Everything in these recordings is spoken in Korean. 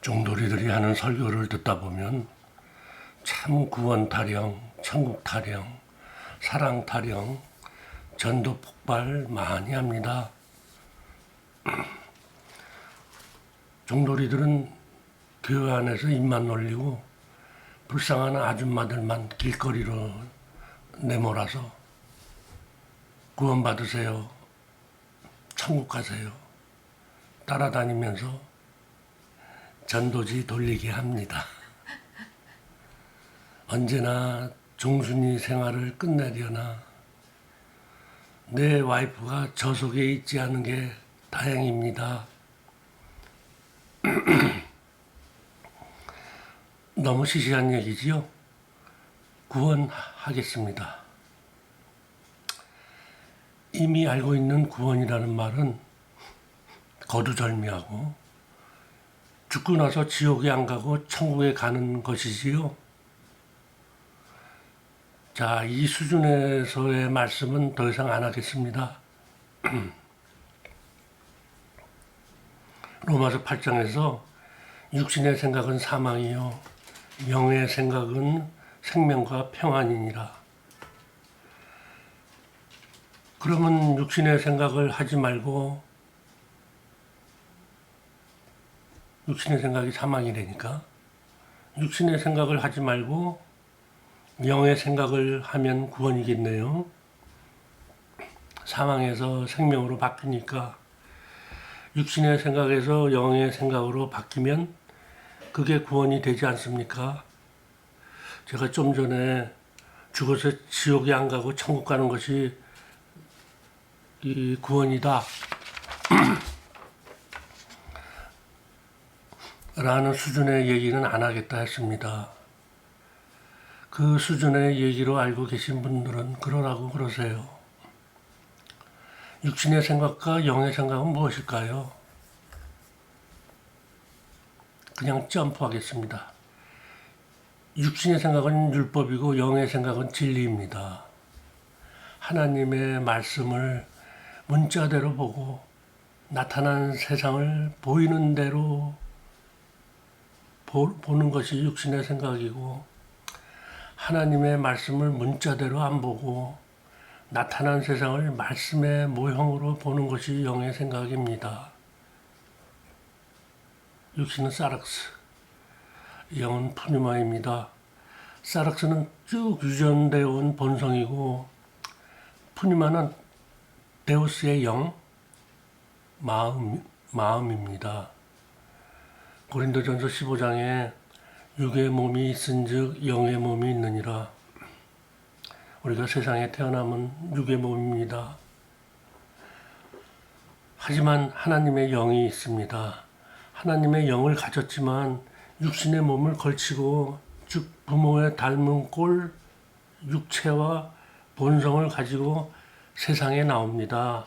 종도리들이 하는 설교를 듣다 보면 참 구원 타령, 천국 타령, 사랑 타령, 전도 폭발 많이 합니다. 종도리들은 교회 안에서 입만 놀리고 불쌍한 아줌마들만 길거리로 내몰아서 구원 받으세요, 천국 가세요 따라다니면서 전도지 돌리게 합니다. 언제나 종순이 생활을 끝내려나 내 와이프가 저 속에 있지 않은 게 다행입니다. 너무 시시한 얘기지요? 구원하겠습니다. 이미 알고 있는 구원이라는 말은 거두절미하고 죽고 나서 지옥에 안 가고 천국에 가는 것이지요. 자, 이 수준에서의 말씀은 더 이상 안 하겠습니다. 로마서 8장에서 육신의 생각은 사망이요 영의 생각은 생명과 평안이니라. 그러면 육신의 생각을 하지 말고, 육신의 생각이 사망이라니까, 육신의 생각을 하지 말고 영의 생각을 하면 구원이겠네요. 사망에서 생명으로 바뀌니까 육신의 생각에서 영의 생각으로 바뀌면 그게 구원이 되지 않습니까? 제가 좀 전에 죽어서 지옥에 안 가고 천국 가는 것이 이 구원이다 라는 수준의 얘기는 안 하겠다 했습니다. 그 수준의 얘기로 알고 계신 분들은 그러라고 그러세요. 육신의 생각과 영의 생각은 무엇일까요? 그냥 점프하겠습니다. 육신의 생각은 율법이고 영의 생각은 진리입니다. 하나님의 말씀을 문자대로 보고 나타난 세상을 보이는 대로 보는 것이 육신의 생각이고, 하나님의 말씀을 문자대로 안 보고 나타난 세상을 말씀의 모형으로 보는 것이 영의 생각입니다. 육신은 사락스, 영은 푸니마입니다. 사락스는 쭉 유전되어 온 본성이고, 푸니마는 데우스의 영, 마음입니다. 고린도전서 15장에 육의 몸이 있은즉 영의 몸이 있느니라. 우리가 세상에 태어나면 육의 몸입니다. 하지만 하나님의 영이 있습니다. 하나님의 영을 가졌지만 육신의 몸을 걸치고, 즉 부모의 닮은 꼴 육체와 본성을 가지고 세상에 나옵니다.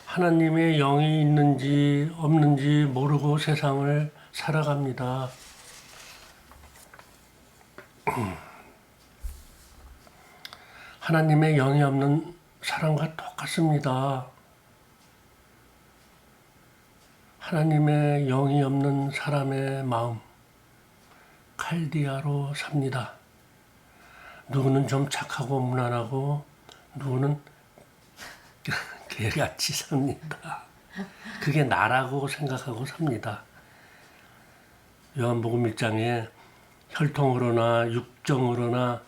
하나님의 영이 있는지 없는지 모르고 세상을 살아갑니다. 하나님의 영이 없는 사람과 똑같습니다. 하나님의 영이 없는 사람의 마음, 칼디아로 삽니다. 누구는 좀 착하고 무난하고 누구는 개같이 삽니다. 그게 나라고 생각하고 삽니다. 요한복음 1장에 혈통으로나 육정으로나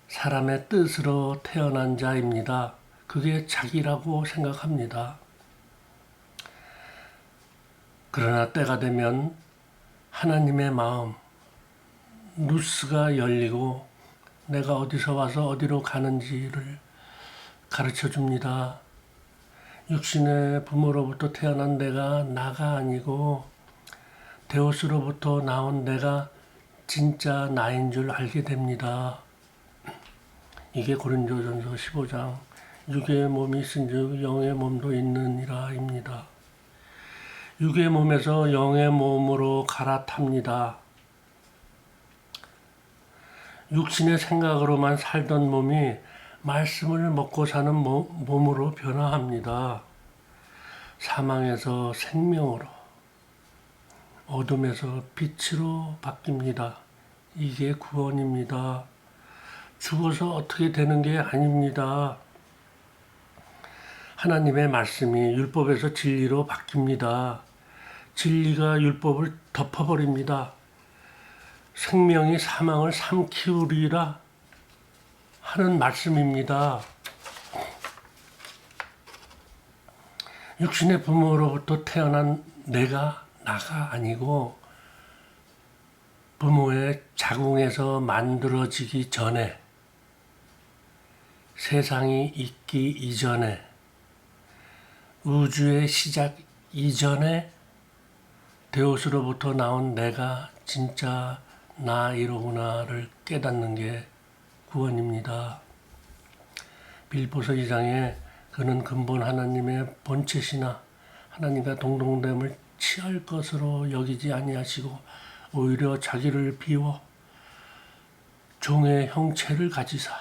사람의 뜻으로 태어난 자입니다. 그게 자기라고 생각합니다. 그러나 때가 되면 하나님의 마음, 누스가 열리고 내가 어디서 와서 어디로 가는지를 가르쳐 줍니다. 육신의 부모로부터 태어난 내가 나가 아니고 데우스로부터 나온 내가 진짜 나인 줄 알게 됩니다. 이게 고린도전서 15장 육의 몸이 있은즉 영의 몸도 있느니라입니다. 육의 몸에서 영의 몸으로 갈아탑니다. 육신의 생각으로만 살던 몸이 말씀을 먹고 사는 몸으로 변화합니다. 사망에서 생명으로, 어둠에서 빛으로 바뀝니다. 이게 구원입니다. 죽어서 어떻게 되는 게 아닙니다. 하나님의 말씀이 율법에서 진리로 바뀝니다. 진리가 율법을 덮어버립니다. 생명이 사망을 삼키우리라 하는 말씀입니다. 육신의 부모로부터 태어난 내가 나가 아니고 부모의 자궁에서 만들어지기 전에, 세상이 있기 이전에, 우주의 시작 이전에 데우스로부터 나온 내가 진짜 나 이로구나를 깨닫는 게 구원입니다. 빌보서 2장에 그는 근본 하나님의 본체시나 하나님과 동등됨을 취할 것으로 여기지 아니하시고 오히려 자기를 비워 종의 형체를 가지사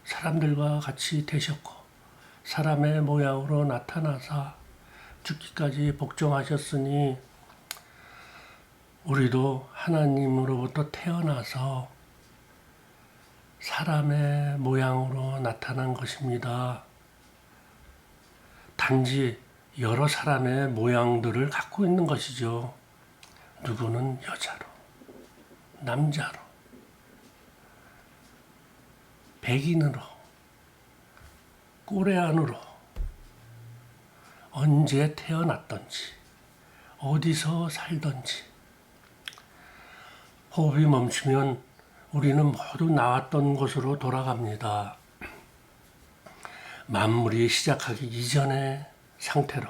사람들과 같이 되셨고 사람의 모양으로 나타나사 죽기까지 복종하셨으니 우리도 하나님으로부터 태어나서 사람의 모양으로 나타난 것입니다. 단지 여러 사람의 모양들을 갖고 있는 것이죠. 누구는 여자로, 남자로, 백인으로, 꼬레안으로, 언제 태어났던지, 어디서 살던지. 호흡이 멈추면 우리는 모두 나왔던 곳으로 돌아갑니다. 만물이 시작하기 이전의 상태로.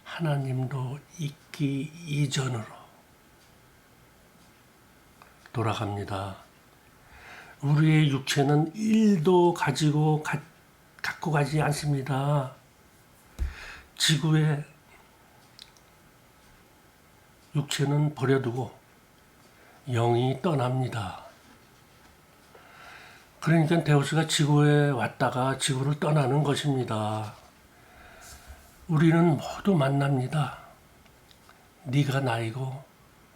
하나님도 있기 이전으로 돌아갑니다. 우리의 육체는 1도 갖고 가지 않습니다. 지구의 육체는 버려두고 영이 떠납니다. 그러니까 데우스가 지구에 왔다가 지구를 떠나는 것입니다. 우리는 모두 만납니다. 네가 나이고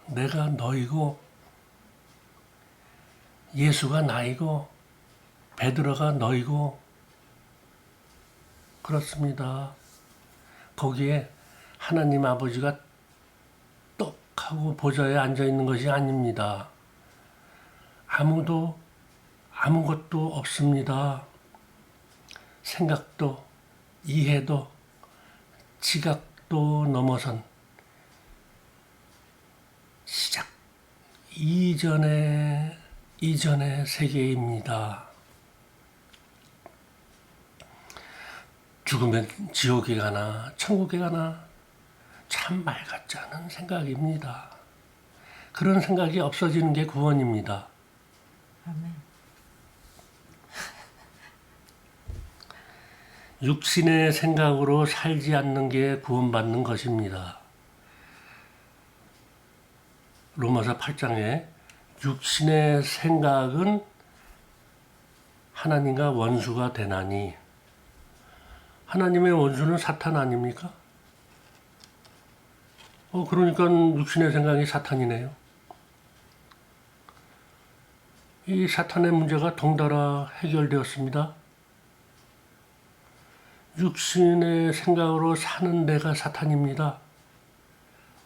내가 너이고 예수가 나이고 베드로가 너이고 그렇습니다. 거기에 하나님 아버지가 똑 하고 보좌에 앉아 있는 것이 아닙니다. 아무것도 없습니다. 생각도 이해도 지각도 넘어선 시작 이전의 세계입니다. 죽으면 지옥에 가나 천국에 가나 참 말 같지 않은 생각입니다. 그런 생각이 없어지는 게 구원입니다. 아멘. 육신의 생각으로 살지 않는 게 구원받는 것입니다. 로마서 8장에 육신의 생각은 하나님과 원수가 되나니, 하나님의 원수는 사탄 아닙니까? 그러니까 육신의 생각이 사탄이네요. 이 사탄의 문제가 덩달아 해결되었습니다. 육신의 생각으로 사는 내가 사탄입니다.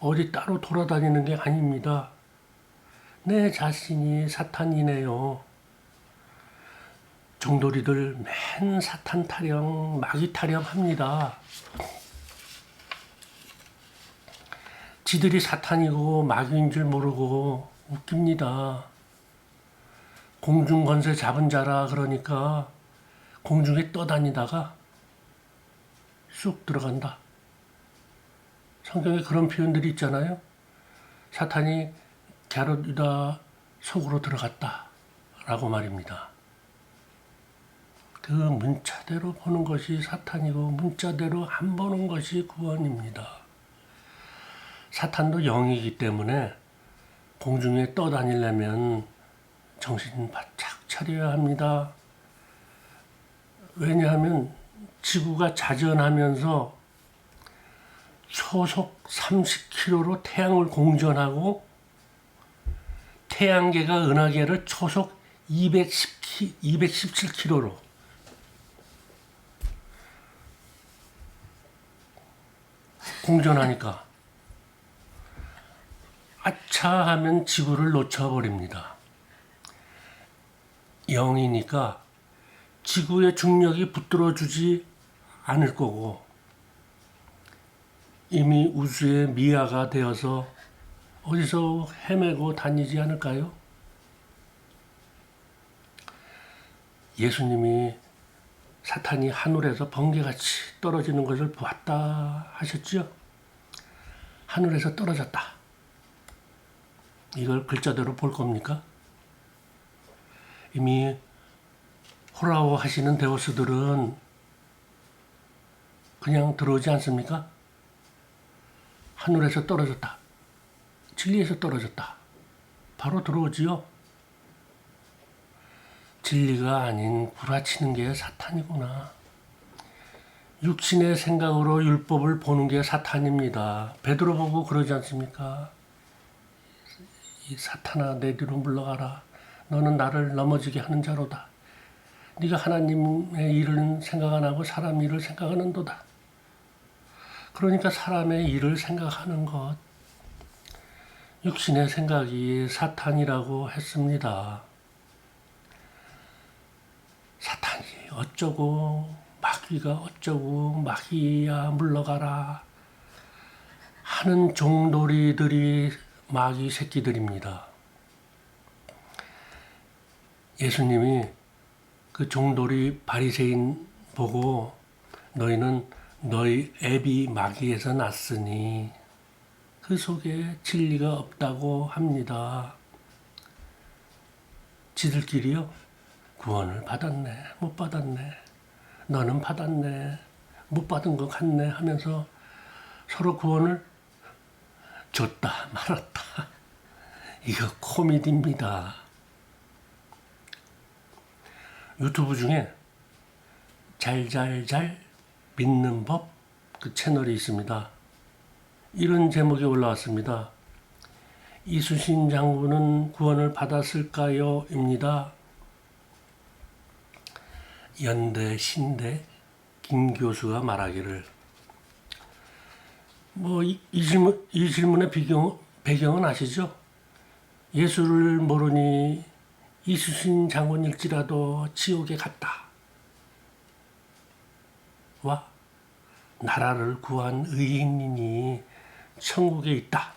어디 따로 돌아다니는 게 아닙니다. 내 자신이 사탄이네요. 종돌이들 맨 사탄 타령, 마귀 타령합니다. 지들이 사탄이고 마귀인 줄 모르고 웃깁니다. 공중 권세 잡은 자라 그러니까 공중에 떠다니다가 쑥 들어간다. 성경에 그런 표현들이 있잖아요. 사탄이 갸롯 유다 속으로 들어갔다 라고 말입니다. 그 문자대로 보는 것이 사탄이고 문자대로 안 보는 것이 구원입니다. 사탄도 영이기 때문에 공중에 떠다니려면 정신 바짝 차려야 합니다. 왜냐하면 지구가 자전하면서 초속 30km로 태양을 공전하고 태양계가 은하계를 초속 217km로 공전하니까 아차 하면 지구를 놓쳐버립니다. 0이니까 지구의 중력이 붙들어주지 않을 거고 이미 우주의 미아가 되어서 어디서 헤매고 다니지 않을까요? 예수님이 사탄이 하늘에서 번개같이 떨어지는 것을 보았다 하셨죠? 하늘에서 떨어졌다. 이걸 글자대로 볼 겁니까? 이미 호라워 하시는 데오스들은 그냥 들어오지 않습니까? 하늘에서 떨어졌다. 진리에서 떨어졌다. 바로 들어오지요. 진리가 아닌 구라치는 게 사탄이구나. 육신의 생각으로 율법을 보는 게 사탄입니다. 베드로 보고 그러지 않습니까? 이 사탄아 내 뒤로 물러가라. 너는 나를 넘어지게 하는 자로다. 네가 하나님의 일을 생각 안 하고 사람 일을 생각하는도다. 그러니까 사람의 일을 생각하는 것, 육신의 생각이 사탄이라고 했습니다. 사탄이 어쩌고 마귀가 어쩌고 마귀야 물러가라 하는 종돌이들이 마귀 새끼들입니다. 예수님이 그 종돌이 바리새인 보고 너희는 너희 애비 마귀에서 났으니 그 속에 진리가 없다고 합니다. 지들끼리요. 구원을 받았네, 못 받았네, 너는 받았네, 못 받은 것 같네 하면서 서로 구원을 줬다 말았다. 이거 코미디입니다. 유튜브 중에 잘잘잘 믿는 법 그 채널이 있습니다. 이런 제목이 올라왔습니다. 이수신 장군은 구원을 받았을까요? 입니다. 연대 신대 김 교수가 말하기를 이 질문의 배경은 아시죠? 예수를 모르니 이수신 장군일지라도 지옥에 갔다. 와 나라를 구한 의인이니 천국에 있다.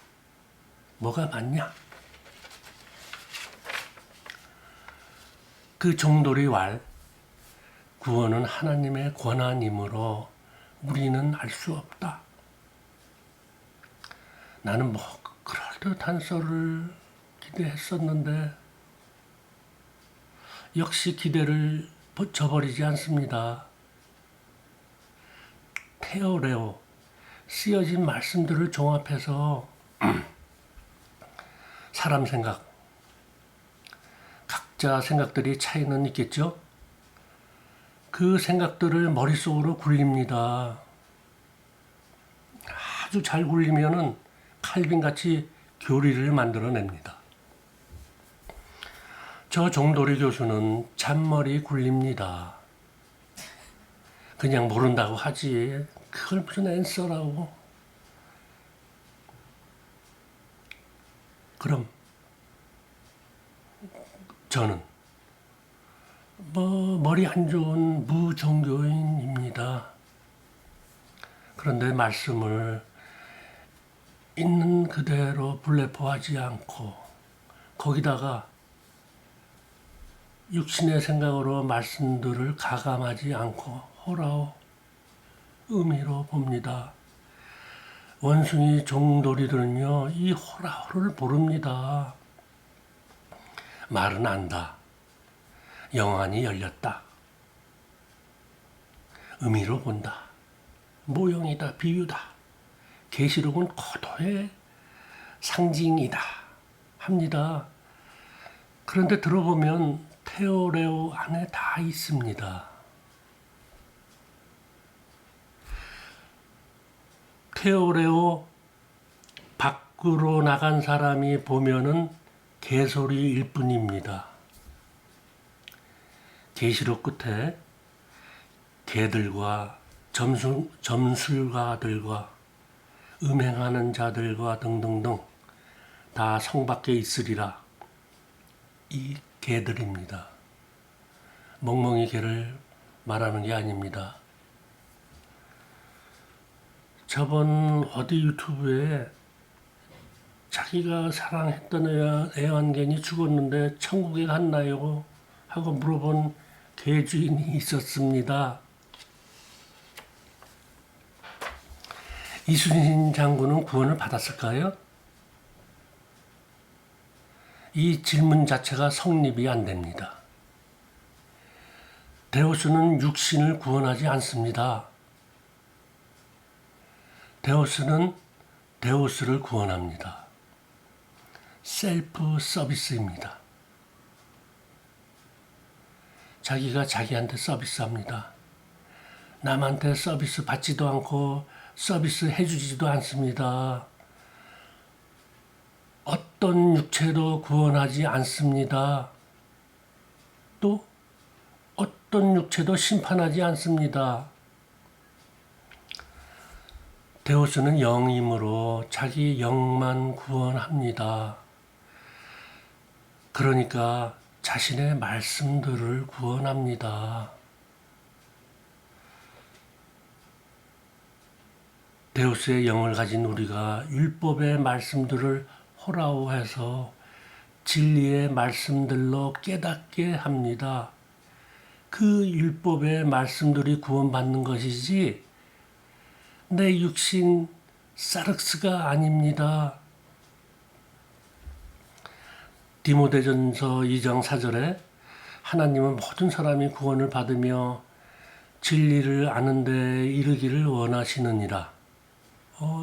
뭐가 맞냐? 그 종돌이 왈 구원은 하나님의 권한이므로 우리는 알 수 없다. 나는 그럴듯한 썰을 기대했었는데 역시 기대를 저버리지 않습니다. 테오레오 쓰여진 말씀들을 종합해서 사람 생각, 각자 생각들이 차이는 있겠죠? 그 생각들을 머릿속으로 굴립니다. 아주 잘 굴리면은 칼빈같이 교리를 만들어냅니다. 저 종돌이 교수는 잔머리 굴립니다. 그냥 모른다고 하지. 그걸 무슨 앤서라고. 그럼 저는 머리 안 좋은 무종교인입니다. 그런데 말씀을 있는 그대로 불레포하지 않고 거기다가 육신의 생각으로 말씀들을 가감하지 않고 호라오 의미로 봅니다. 원숭이 종돌이들은요 이 호라오를 모릅니다. 말은 안다. 영안이 열렸다. 의미로 본다. 모형이다. 비유다. 계시록은 고도의 상징이다. 합니다. 그런데 들어보면 테오레오 안에 다 있습니다. 쾌오레오 밖으로 나간 사람이 보면은 개소리일 뿐입니다. 계시록 끝에 개들과 점술가들과 음행하는 자들과 등등등 다 성 밖에 있으리라. 이 개들입니다. 멍멍이 개를 말하는 게 아닙니다. 저번 어디 유튜브에 자기가 사랑했던 애완견이 죽었는데 천국에 갔나요? 하고 물어본 개 주인이 있었습니다. 이순신 장군은 구원을 받았을까요? 이 질문 자체가 성립이 안 됩니다. 데우스는 육신을 구원하지 않습니다. 데우스는 데우스를 구원합니다. 셀프 서비스입니다. 자기가 자기한테 서비스합니다. 남한테 서비스 받지도 않고 서비스 해주지도 않습니다. 어떤 육체도 구원하지 않습니다. 또 어떤 육체도 심판하지 않습니다. 데우스는 영이므로 자기 영만 구원합니다. 그러니까 자신의 말씀들을 구원합니다. 데우스의 영을 가진 우리가 율법의 말씀들을 호라오해서 진리의 말씀들로 깨닫게 합니다. 그 율법의 말씀들이 구원받는 것이지 내 육신 사륵스가 아닙니다. 디모데전서 2장 4절에 하나님은 모든 사람이 구원을 받으며 진리를 아는 데 이르기를 원하시느니라.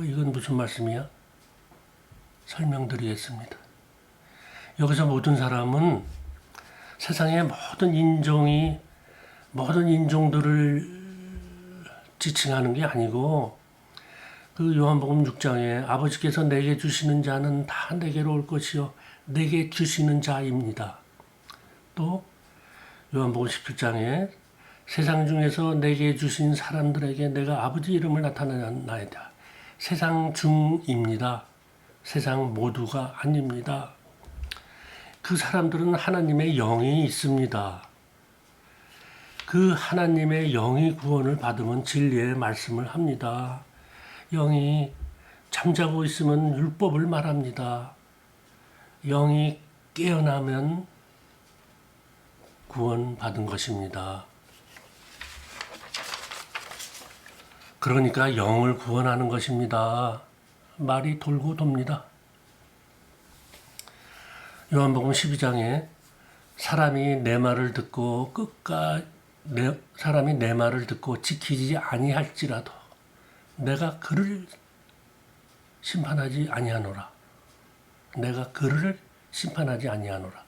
이건 무슨 말씀이야? 설명드리겠습니다. 여기서 모든 사람은 세상의 모든 인종들을 지칭하는 게 아니고 그 요한복음 6장에 아버지께서 내게 주시는 자는 다 내게로 올 것이요 내게 주시는 자입니다. 또 요한복음 17장에 세상 중에서 내게 주신 사람들에게 내가 아버지 이름을 나타내나이다. 세상 중입니다. 세상 모두가 아닙니다. 그 사람들은 하나님의 영이 있습니다. 그 하나님의 영이 구원을 받으면 진리의 말씀을 합니다. 영이 잠자고 있으면 율법을 말합니다. 영이 깨어나면 구원받은 것입니다. 그러니까 영을 구원하는 것입니다. 말이 돌고 돕니다. 요한복음 12장에 사람이 내 말을 듣고 지키지 아니할지라도 내가 그를 심판하지 아니하노라. 내가 그를 심판하지 아니하노라.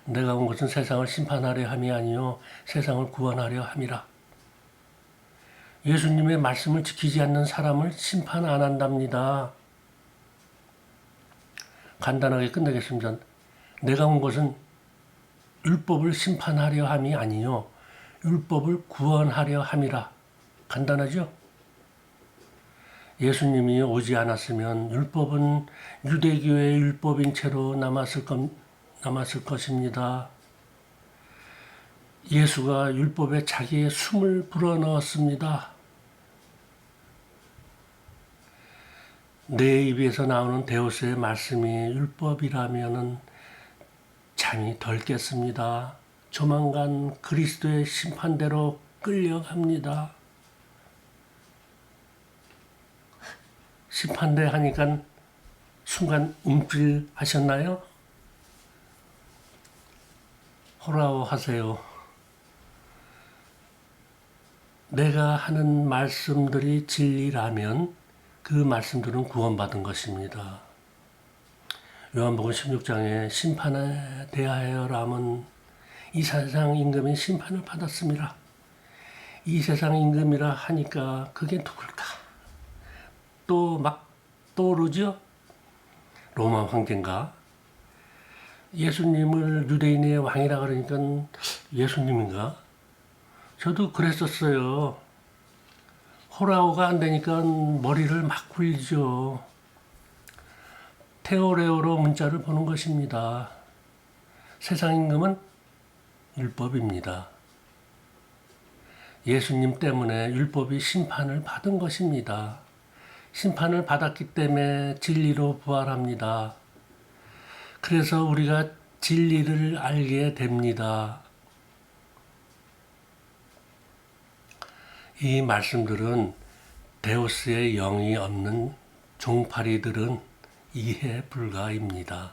내가 온 것은 세상을 심판하려 함이 아니요 세상을 구원하려 함이라. 예수님의 말씀을 지키지 않는 사람을 심판 안 한답니다. 간단하게 끝내겠습니다. 내가 온 것은 율법을 심판하려 함이 아니요 율법을 구원하려 함이라. 간단하죠? 예수님이 오지 않았으면 율법은 유대교의 율법인 채로 남았을 것입니다. 예수가 율법에 자기의 숨을 불어넣었습니다. 내 입에서 나오는 데우스의 말씀이 율법이라면은 잠이 덜 깼습니다. 조만간 그리스도의 심판대로 끌려갑니다. 심판대 하니까 순간 움찔하셨나요? 호라오 하세요. 내가 하는 말씀들이 진리라면 그 말씀들은 구원받은 것입니다. 요한복음 16장에 심판에 대하여라면 이 세상 임금이 심판을 받았습니다. 이 세상 임금이라 하니까 그게 누굴까? 또 막 떠오르죠? 로마 황제인가? 예수님을 유대인의 왕이라 그러니까 예수님인가? 저도 그랬었어요. 호라호가 안 되니까 머리를 막 굴리죠. 테오레오로 문자를 보는 것입니다. 세상 임금은 율법입니다. 예수님 때문에 율법이 심판을 받은 것입니다. 심판을 받았기 때문에 진리로 부활합니다. 그래서 우리가 진리를 알게 됩니다. 이 말씀들은 데우스의 영이 없는 종파리들은 이해 불가입니다.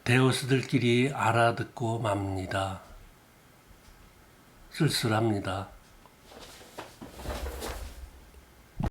데우스들끼리 알아듣고 맙니다. 쓸쓸합니다.